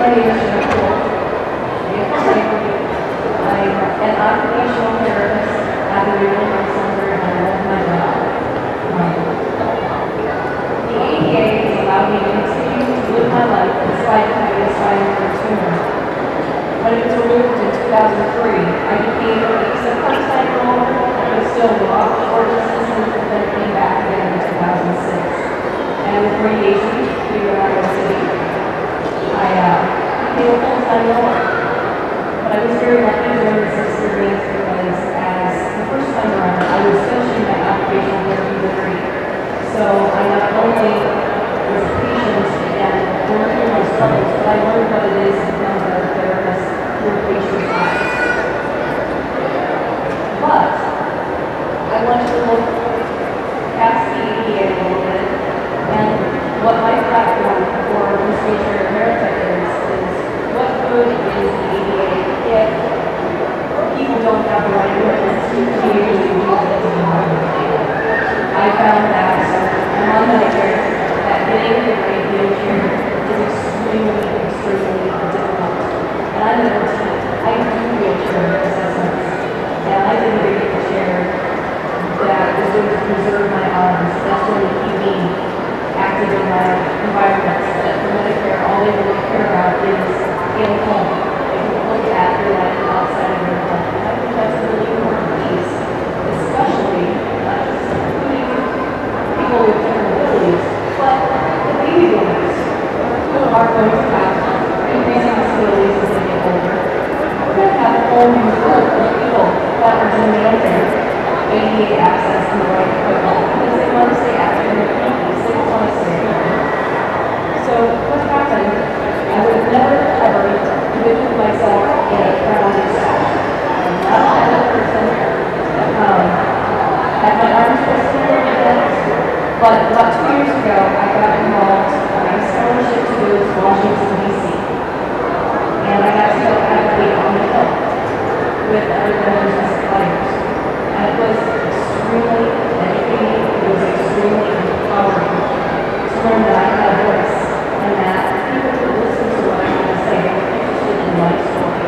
My name is Jenn. I'm an occupational therapist at the Regional Health Center, and I love my job. The ADA has allowed me to continue to live my life despite having a spinal tumor. When it was removed in 2003, I became at least a part-time role that could still walk short distances, and then came back again in 2006. And with radiation, here in Iowa City, I became a full-time role. But I was very lucky during this experience because as the first time around, I was finishing my occupational therapy degree. So I not only was a patient and learned through my struggles, but I learned what it is to become a better therapist through patients' eyes. But I want to look past the ADA a little bit, and what my platform for this major America is what good is the ADA if people don't have the right equipment to continue to use it. I found that I'm on Medicare, that getting the right wheelchair is extremely difficult. And I'm an OT. I do wheelchair assessments, and I didn't get the chair that is going to preserve my arms, that's going to keep me active in my environment. But for Medicare, all they really care about is in home. They can look at your life outside of your home. And I think that's a really important piece, especially not just including people with different abilities, but the baby boomers who are going to have increasing disabilities as they get older. We're going to have a whole new group of people that are demanding ADA access and the right equipment because they want to stay active in their communities. They don't want to stay at home. So what happened, I would have never ever envisioned myself in a crowded setting. I'm not a kind of person that had my arms twisted a little bit, but about 2 years ago I got involved in a scholarship to go to Washington, D.C. And I got to go advocate on the Hill with other vendors and suppliers. And it was extremely educating, it was extremely empowering to learn that I had a voice and that people could listen to what I had to say and were interested in my story.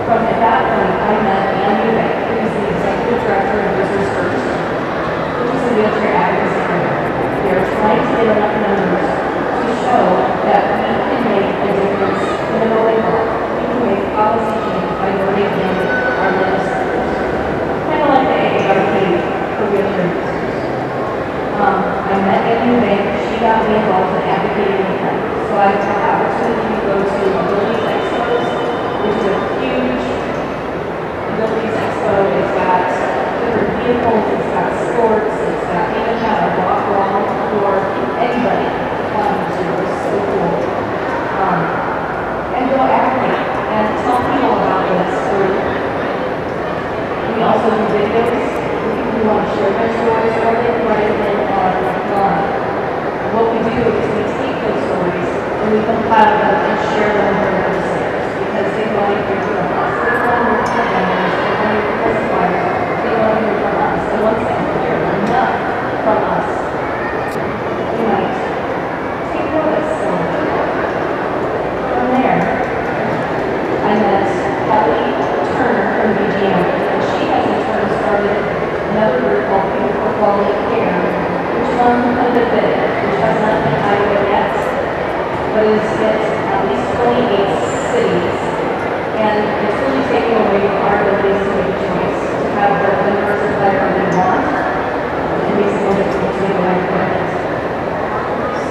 From at that point, I met Andy Beck, who is the executive director of Users First, which is a wheelchair advocacy group. We are trying to get enough members to show that we can make a difference in the voting world. We can make policy change by voting in our legislators. Kind of like the AARP for wheelchair users. I met Andy Beck. She got me involved in advocating with them. So I had the opportunity to go to Abilities Expos, which is a huge Abilities Expo. It's got different vehicles, it's got sports, it's got even had a walk along for anybody to come to. It was so cool. And go advocate and tell people about this group. We also do videos for people who want to share their stories, or they can write it in online. What we do is we take those stories and we compile them and share them with our legislators because they want to hear from us. They want to hear from vendors, they want to hear from suppliers, they want to hear from us. And once they hear enough from us, we might take notice a little bit. From there, I met Kelly Turner from BGM, and she has in turn started another group called People for Quality Care, which is on a bit big, which has not been Iowa yet, but is hit at least 28 cities, and it's really taking away our ability to make a choice, to have the members of whatever they want, and makes it more difficult to make the right equipment.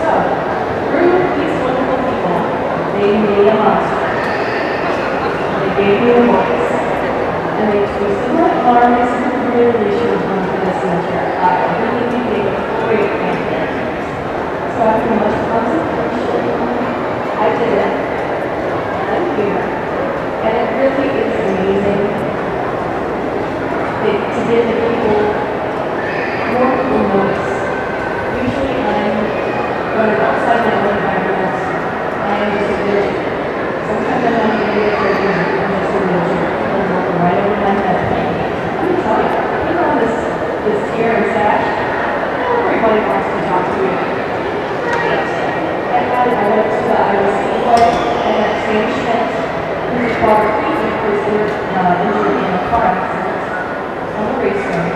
So, through these wonderful people, they made a monster. They gave me a voice, and they twisted my arm and said, really should have gone for this wheelchair. I really think they were a great candidate. So after much contemplation, I did it. And I'm here. And it really is amazing to get the people, more people notice. We injured in a car accident on the racetrack,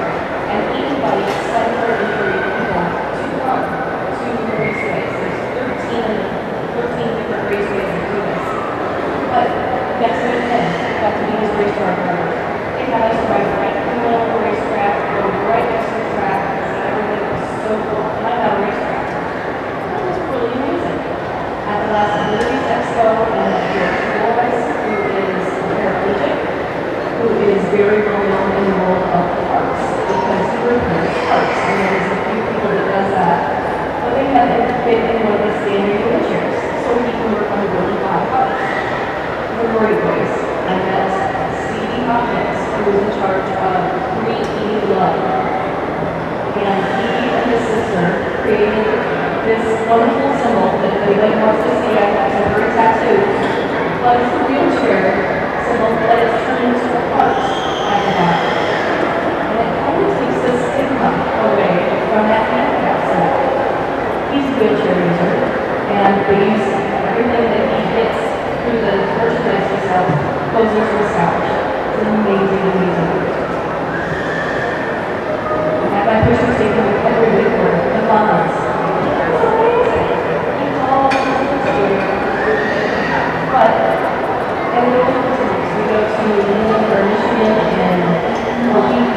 and each bike sent or injured people to the raceways. There's 13 different raceways that do this. But guess what it did? Got to be his race car driver. They had us ride right in the middle of the racetrack, go right next to the track, and everything was so cool. And I got a racetrack. That was really amazing. At the last Liberties Expo, and Wolff, who is paraplegic, who is very well known in the world of the arts, because he repairs parts, and there's a few people that does that. But they had him fit in one of the standing wheelchairs, so he can work on really high parts. For great ways. I met C.D. Hopkins, who was in charge of Free Eating Love. And he and his sister created this wonderful symbol that if anybody wants to see, I have temporary tattoos. But it's a wheelchair symbol that is turned into a heart at the bottom. And it kind of takes the stigma away from that handicap symbol. He's a wheelchair user, and they use everything that he gets through the merchandise he sells goes into his couch. It's an amazing, amazing person. I have my pictures taken with Henry Winkler, the Bonds. It's amazing. It's all but, and we go to New York, Michigan, and a week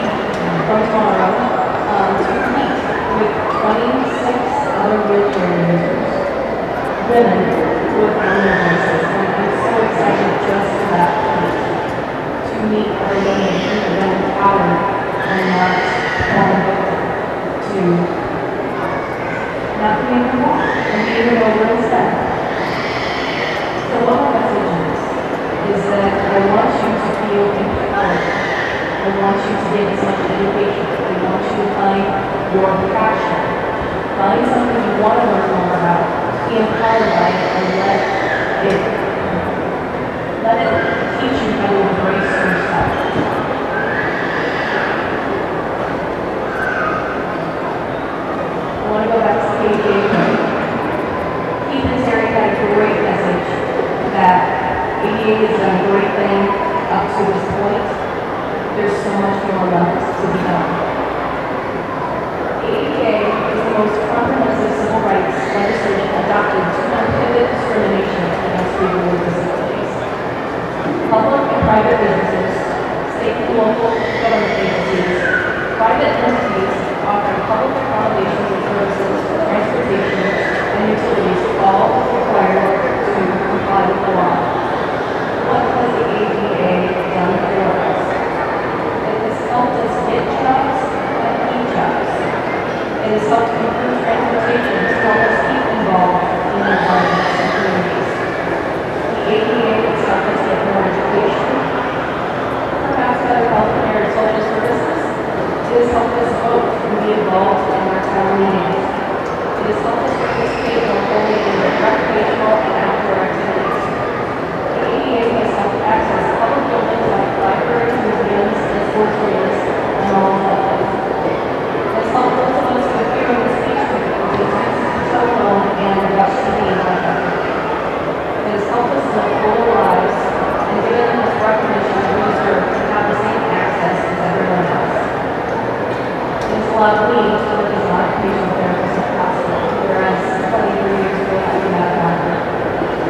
from tomorrow to meet with 26 other wheelchair users, women who have found their voices. I'm so excited just for that point, to meet other women who have been empowered and not to not being involved and being over instead. So what my message is that I want you to feel empowered. I want you to get as much education. I want you to find your passion. Find something you want to learn more about. Be empowered by it and let it teach you how to embrace yourself. I want to go back to ADA. Keith and Terry had a great message that ADA has done a great thing up to this point. There's so much more left to be done. ADA is the most comprehensive civil rights legislation adopted to prohibit discrimination against people with disabilities. Public and private businesses, state and local government agencies, private entities offering public accommodations and services, transportation, and utilities all required to comply with the law. What has the ADA done for us? It has helped us get jobs and keep jobs. It has helped improve transportation to help us keep involved in the environments and communities. The ADA has helped us get more education, perhaps better health care and social services. It has helped us vote and be involved in our town meetings. It has helped us participate more fully in recreational and outdoor activities. The ADA has helped access public buildings like libraries, museums, and sports arenas, and all of that. It has helped those of us with hearing and speech difficulties, telephone, and watch TV and like. It has helped us live fuller lives and given us recognition that we deserve to have the same access as everyone else. It has allowed me to work as an occupational therapist at the hospital, whereas 23 years ago I did not have it.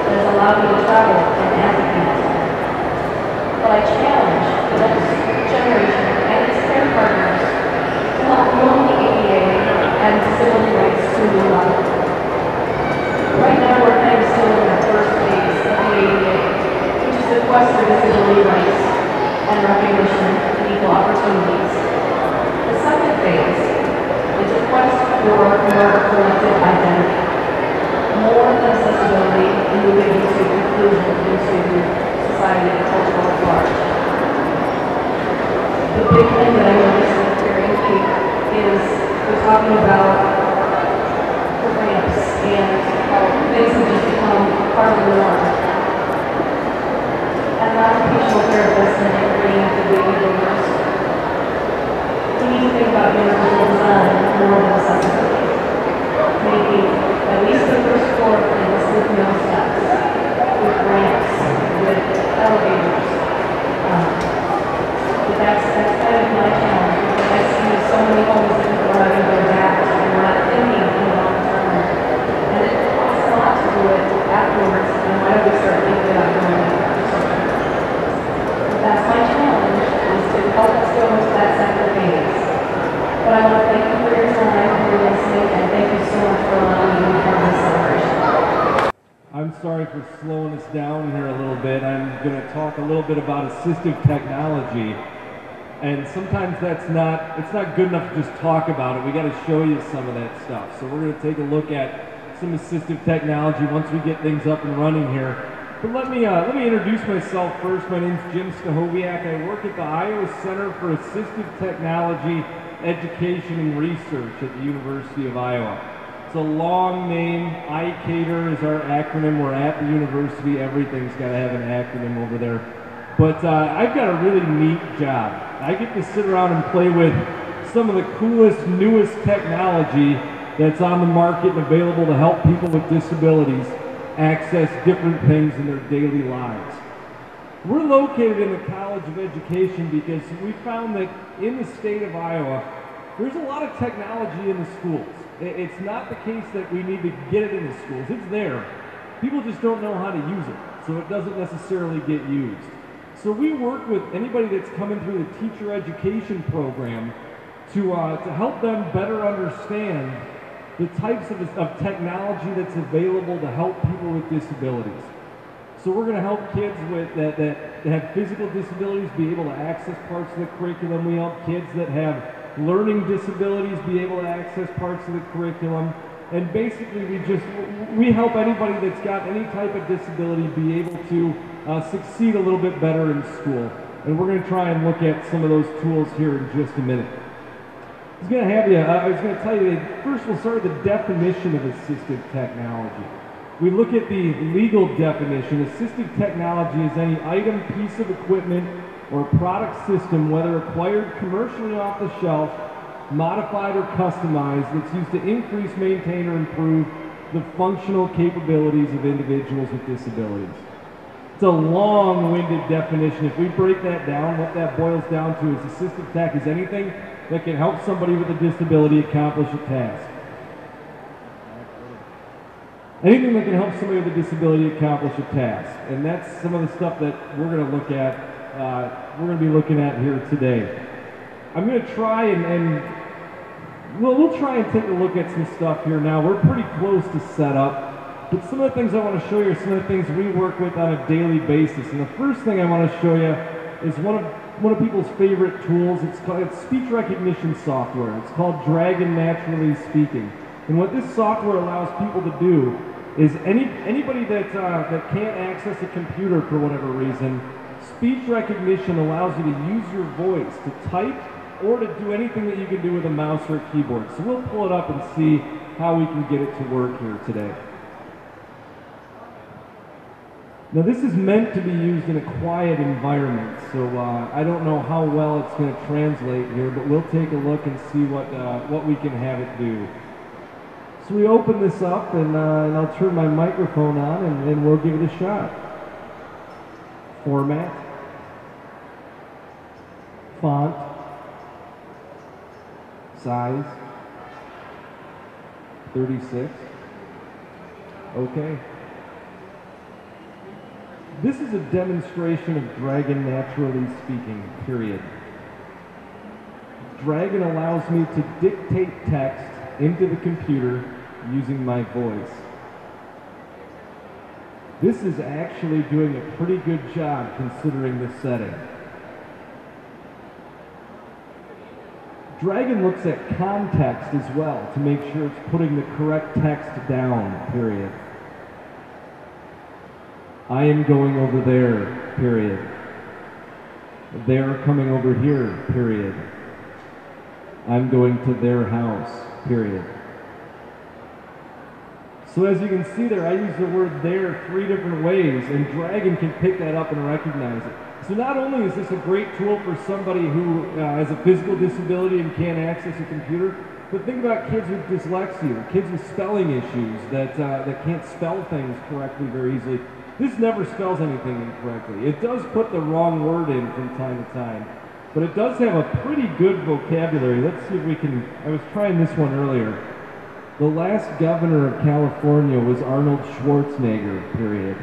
It has allowed me to travel and advocate. But I challenge the next generation and its care partners to help grow the ADA and disability rights to a new level. Right now we're kind of still in the first phase of the ADA, which is the quest for disability rights and recognition and equal opportunities. The second phase is a quest for more collective identity, more than accessibility and moving into inclusion into society and culture at large. The big thing that I noticed with Terry and Keith is we're talking about ramps and how things have just become part of the norm. As an occupational therapist and integrating into baby boomers, we need to think about universal design more than accessibility. Maybe at least the first floor things with no steps, with ramps, with elevators, sports, and why don't we start thinking about going into children? That's my challenge, is to help us go into that second phase. But I want to thank you for your time and your listening, and thank you so much for allowing me to be part of this celebration. I'm sorry for slowing us down here a little bit. I'm going to talk a little bit about assistive technology. And sometimes it's not good enough to just talk about it. We got to show you some of that stuff. So we're going to take a look at some assistive technology once we get things up and running here. But let me introduce myself first. My name's Jenn Stachowiak. I work at the Iowa Center for Assistive Technology Education and Research at the University of Iowa. It's a long name. ICATER is our acronym. We're at the university. Everything's got to have an acronym over there. But I've got a really neat job. I get to sit around and play with some of the coolest, newest technology that's on the market and available to help people with disabilities access different things in their daily lives. We're located in the College of Education because we found that in the state of Iowa, there's a lot of technology in the schools. It's not the case that we need to get it in the schools. It's there. People just don't know how to use it, so it doesn't necessarily get used. So we work with anybody that's coming through the teacher education program to help them better understand the types of technology that's available to help people with disabilities. So we're going to help kids that have physical disabilities be able to access parts of the curriculum. We help kids that have learning disabilities be able to access parts of the curriculum. And basically we help anybody that's got any type of disability be able to succeed a little bit better in school. And we're going to try and look at some of those tools here in just a minute. I was going to tell you that first we'll start with the definition of assistive technology. We look at the legal definition. Assistive technology is any item, piece of equipment, or product system, whether acquired commercially off the shelf, modified or customized, that's used to increase, maintain, or improve the functional capabilities of individuals with disabilities. It's a long-winded definition. If we break that down, what that boils down to is assistive tech is anything that can help somebody with a disability accomplish a task. Anything that can help somebody with a disability accomplish a task. And that's some of the stuff that we're going to look at, we're going to be looking at here today. I'm going to try and we'll try and take a look at some stuff here now. We're pretty close to set up. But some of the things I want to show you are some of the things we work with on a daily basis. And the first thing I want to show you is one of people's favorite tools. It's speech recognition software. It's called Dragon Naturally Speaking. And what this software allows people to do is anybody that can't access a computer for whatever reason, speech recognition allows you to use your voice to type or to do anything that you can do with a mouse or a keyboard. So we'll pull it up and see how we can get it to work here today. Now this is meant to be used in a quiet environment, so I don't know how well it's going to translate here, but we'll take a look and see what we can have it do. So we open this up, and I'll turn my microphone on, and we'll give it a shot. Format, font, size, 36, okay. This is a demonstration of Dragon Naturally Speaking, period. Dragon allows me to dictate text into the computer using my voice. This is actually doing a pretty good job considering the setting. Dragon looks at context as well to make sure it's putting the correct text down, period. I am going over there, period. They're coming over here, period. I'm going to their house, period. So as you can see there, I use the word there 3 different ways, and Dragon can pick that up and recognize it. So not only is this a great tool for somebody who has a physical disability and can't access a computer, but think about kids with dyslexia, or kids with spelling issues that can't spell things correctly very easily. This never spells anything incorrectly. It does put the wrong word in from time to time, but it does have a pretty good vocabulary. Let's see if we can, I was trying this one earlier. The last governor of California was Arnold Schwarzenegger, period.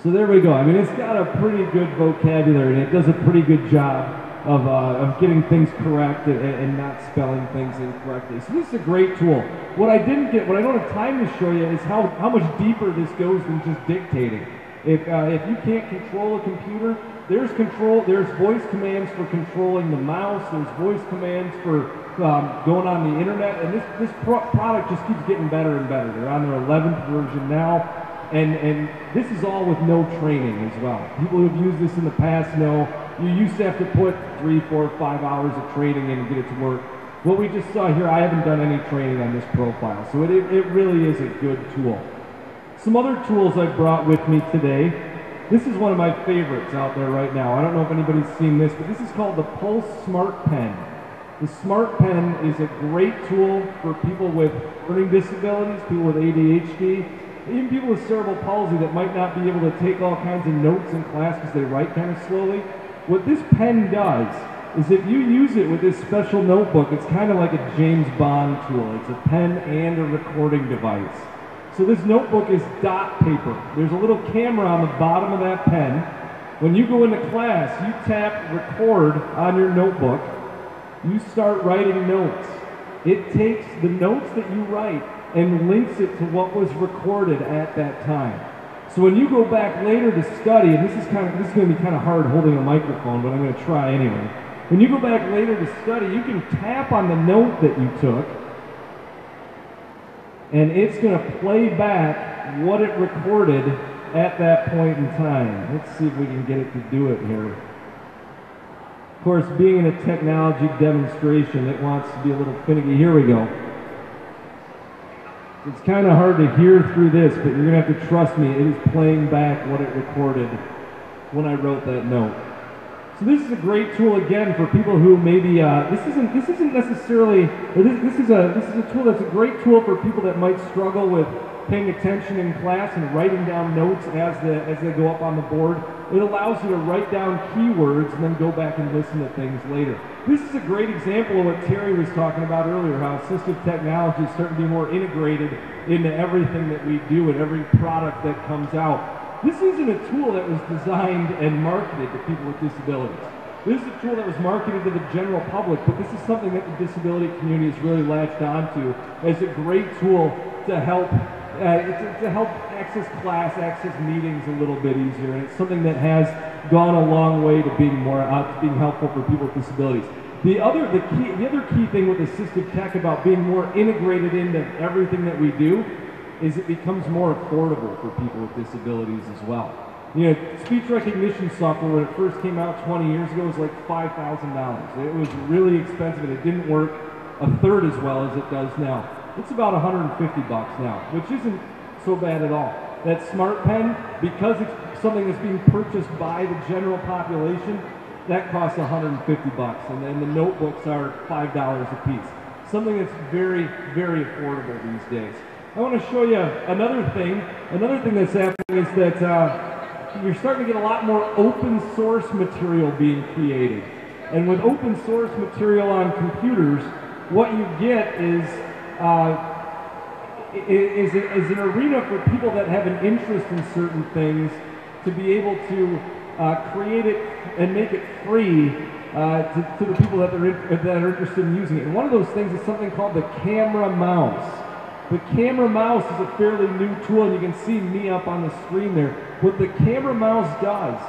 So there we go. I mean, it's got a pretty good vocabulary, and it does a pretty good job of getting things correct and not spelling things incorrectly. So this is a great tool. What I don't have time to show you is how much deeper this goes than just dictating. If you can't control a computer, there's voice commands for controlling the mouse, there's voice commands for going on the internet, and this product just keeps getting better and better. They're on their 11th version now. And this is all with no training as well. People who've used this in the past know you used to have to put 3, 4, 5 hours of training in to get it to work. What we just saw here, I haven't done any training on this profile, so it really is a good tool. Some other tools I brought with me today. This is one of my favorites out there right now. I don't know if anybody's seen this, but this is called the Pulse Smart Pen. The Smart Pen is a great tool for people with learning disabilities, people with ADHD, even people with cerebral palsy that might not be able to take all kinds of notes in class because they write kind of slowly. What this pen does is if you use it with this special notebook, it's kind of like a James Bond tool. It's a pen and a recording device. So this notebook is dot paper. There's a little camera on the bottom of that pen. When you go into class, you tap record on your notebook. You start writing notes. It takes the notes that you write and links it to what was recorded at that time. So when you go back later to study, and this is going to be kind of hard holding a microphone, but I'm going to try anyway. When you go back later to study, you can tap on the note that you took, and it's going to play back what it recorded at that point in time. Let's see if we can get it to do it here. Of course, being in a technology demonstration, it wants to be a little finicky. Here we go. It's kind of hard to hear through this, but you're going to have to trust me. It is playing back what it recorded when I wrote that note. So this is a great tool again for people who maybe this isn't necessarily this is a tool that's a great tool for people that might struggle with paying attention in class and writing down notes as they go up on the board. It allows you to write down keywords and then go back and listen to things later. This is a great example of what Terry was talking about earlier, how assistive technology is starting to be more integrated into everything that we do and every product that comes out. This isn't a tool that was designed and marketed to people with disabilities. This is a tool that was marketed to the general public, but this is something that the disability community has really latched onto as a great tool to help access class, access meetings a little bit easier, and it's something that has gone a long way to being being helpful for people with disabilities. The other key thing with assistive tech about being more integrated into everything that we do is it becomes more affordable for people with disabilities as well. You know, speech recognition software when it first came out 20 years ago was like $5,000. It was really expensive and it didn't work a third as well as it does now. It's about $150 now, which isn't so bad at all. That Smart Pen, because it's something that's being purchased by the general population, that costs $150, and then the notebooks are $5 a piece. Something that's very, very affordable these days. I want to show you another thing. Another thing that's happening is that you're starting to get a lot more open source material being created. And with open source material on computers, what you get is an arena for people that have an interest in certain things to be able to create it and make it free to the people that are interested in using it. And one of those things is something called the camera mouse. The camera mouse is a fairly new tool, and you can see me up on the screen there. What the camera mouse does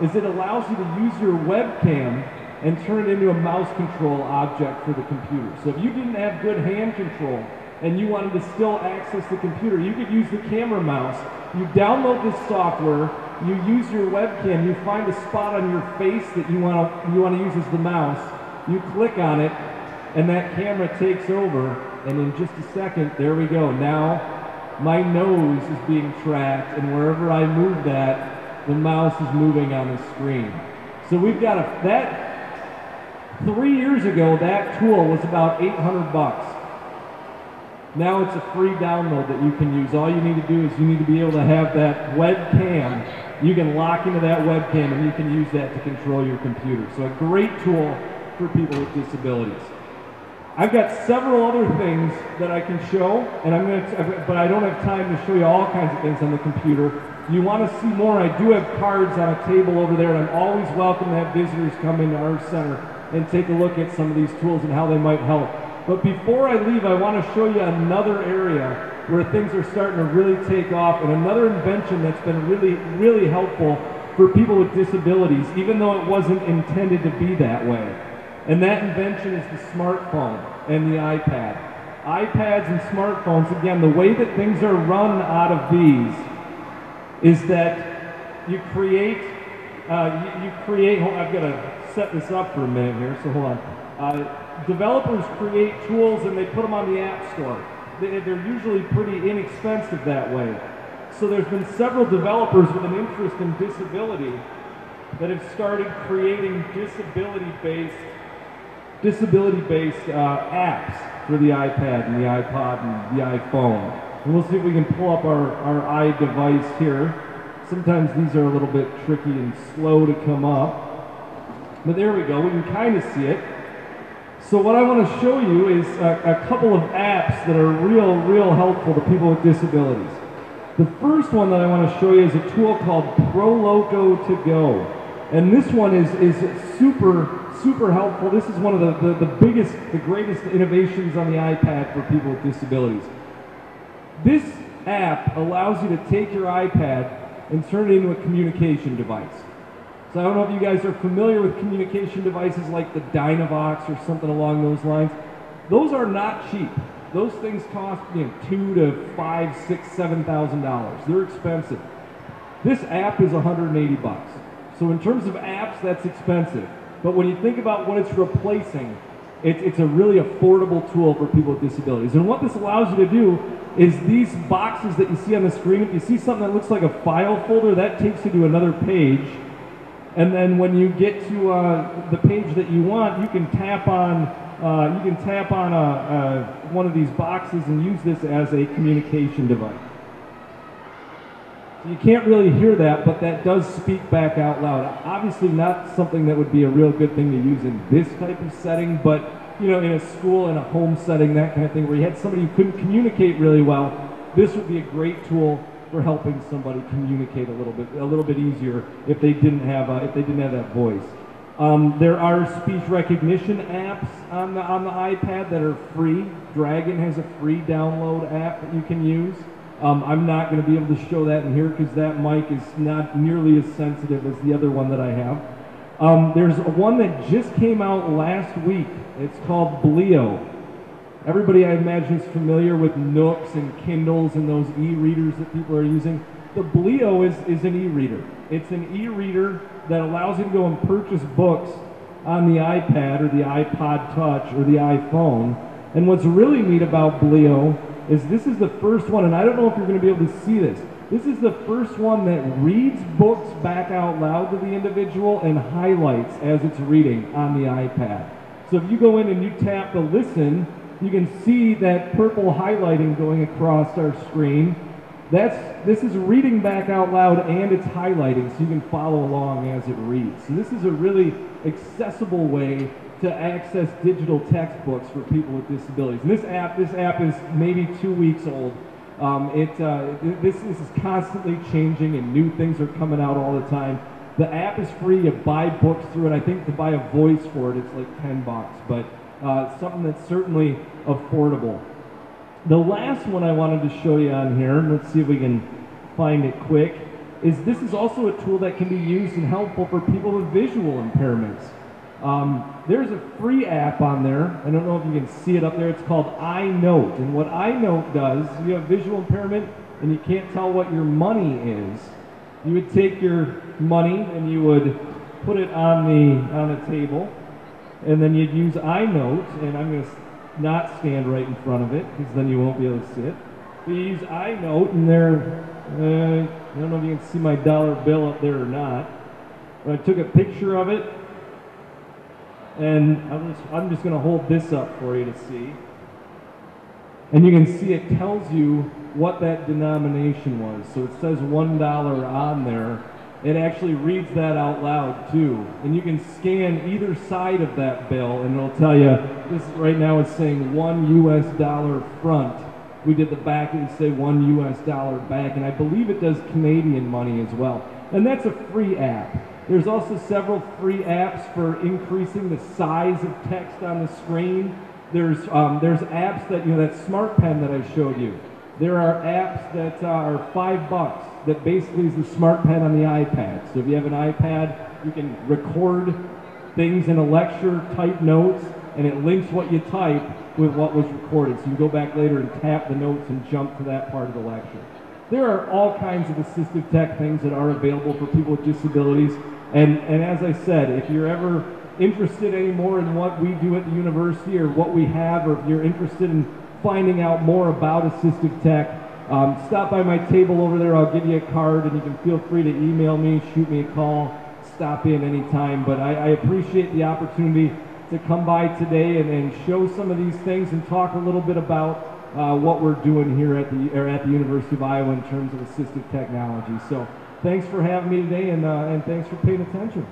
is it allows you to use your webcam and turn it into a mouse control object for the computer. So if you didn't have good hand control and you wanted to still access the computer, you could use the camera mouse. You download this software, you use your webcam, you find a spot on your face that you want to use as the mouse, you click on it, and that camera takes over, and in just a second, there we go. Now my nose is being tracked, and wherever I move that, the mouse is moving on the screen. So we've got that. 3 years ago, that tool was about $800. Now it's a free download that you can use. All you need to do is you need to be able to have that webcam. You can lock into that webcam and you can use that to control your computer. So a great tool for people with disabilities. I've got several other things that I can show, and but I don't have time to show you all kinds of things on the computer. If you want to see more, I do have cards on a table over there, and I'm always welcome to have visitors come into our center and take a look at some of these tools and how they might help. But before I leave, I want to show you another area where things are starting to really take off, and another invention that's been really, really helpful for people with disabilities, even though it wasn't intended to be that way. And that invention is the smartphone and the iPad. iPads and smartphones, again, the way that things are run out of these is that you create, I've got to set this up for a minute here, so hold on. Developers create tools and they put them on the App Store. They're usually pretty inexpensive that way. So there's been several developers with an interest in disability that have started creating disability-based apps for the iPad and the iPod and the iPhone. And we'll see if we can pull up our iDevice here. Sometimes these are a little bit tricky and slow to come up. But there we go, we can kind of see it. So what I want to show you is a couple of apps that are real helpful to people with disabilities. The first one that I want to show you is a tool called ProLoco to Go. And this one is super helpful. This is one of the greatest innovations on the iPad for people with disabilities. This app allows you to take your iPad and turn it into a communication device. So I don't know if you guys are familiar with communication devices like the Dynavox or something along those lines. Those are not cheap. Those things cost $2,000 to $5,000, $6,000, $7,000. They're expensive. This app is $180. So in terms of apps, that's expensive. But when you think about what it's replacing, it's a really affordable tool for people with disabilities. And what this allows you to do is these boxes that you see on the screen, if you see something that looks like a file folder, that takes you to another page. And then when you get to the page that you want, you can tap on one of these boxes and use this as a communication device. So you can't really hear that, but that does speak back out loud. Obviously not something that would be a real good thing to use in this type of setting, but in a school, in a home setting, that kind of thing, where you had somebody who couldn't communicate really well, this would be a great tool for helping somebody communicate a little bit easier if they didn't have that voice. There are speech recognition apps on the iPad that are free. Dragon has a free download app that you can use. I'm not going to be able to show that in here because that mic is not nearly as sensitive as the other one that I have. There's one that just came out last week. It's called Bleo. Everybody, I imagine, is familiar with Nooks and Kindles and those e-readers that people are using. The Bleo is an e-reader. It's an e-reader that allows you to go and purchase books on the iPad or the iPod Touch or the iPhone. And what's really neat about Bleo is this is the first one, and I don't know if you're going to be able to see this. This is the first one that reads books back out loud to the individual and highlights as it's reading on the iPad. So if you go in and you tap the listen, you can see that purple highlighting going across our screen. This is reading back out loud and it's highlighting so you can follow along as it reads. So this is a really accessible way to access digital textbooks for people with disabilities. And this app is maybe 2 weeks old. This is constantly changing and new things are coming out all the time. The app is free. You buy books through it. I think to buy a voice for it, it's like $10, but something that's certainly affordable. The last one I wanted to show you on here, let's see if we can find it quick, is this is also a tool that can be used and helpful for people with visual impairments. There's a free app on there. I don't know if you can see it up there. It's called iNote. And what iNote does, if you have visual impairment and you can't tell what your money is, you would take your money and you would put it on the table, and then you'd use iNote, and I'm going to not stand right in front of it because then you won't be able to see it. So you use iNote, and I don't know if you can see my dollar bill up there or not, but I took a picture of it, and I'm just going to hold this up for you to see. And you can see it tells you what that denomination was. So it says $1 on there, It actually reads that out loud too. And you can scan either side of that bill and it'll tell you, this right now is saying $1 US front. We did the back, it would say $1 US back, and I believe it does Canadian money as well. And that's a free app. There's also several free apps for increasing the size of text on the screen. There's apps that, that Smart Pen that I showed you. There are apps that are $5 that basically is the Smart Pen on the iPad. So if you have an iPad, you can record things in a lecture, type notes, and it links what you type with what was recorded. So you can go back later and tap the notes and jump to that part of the lecture. There are all kinds of assistive tech things that are available for people with disabilities. And as I said, if you're ever interested anymore in what we do at the university or what we have, or if you're interested in finding out more about assistive tech, stop by my table over there. I'll give you a card, and you can feel free to email me, shoot me a call, stop in anytime. But I appreciate the opportunity to come by today and show some of these things and talk a little bit about what we're doing here at the University of Iowa in terms of assistive technology. So thanks for having me today, and thanks for paying attention.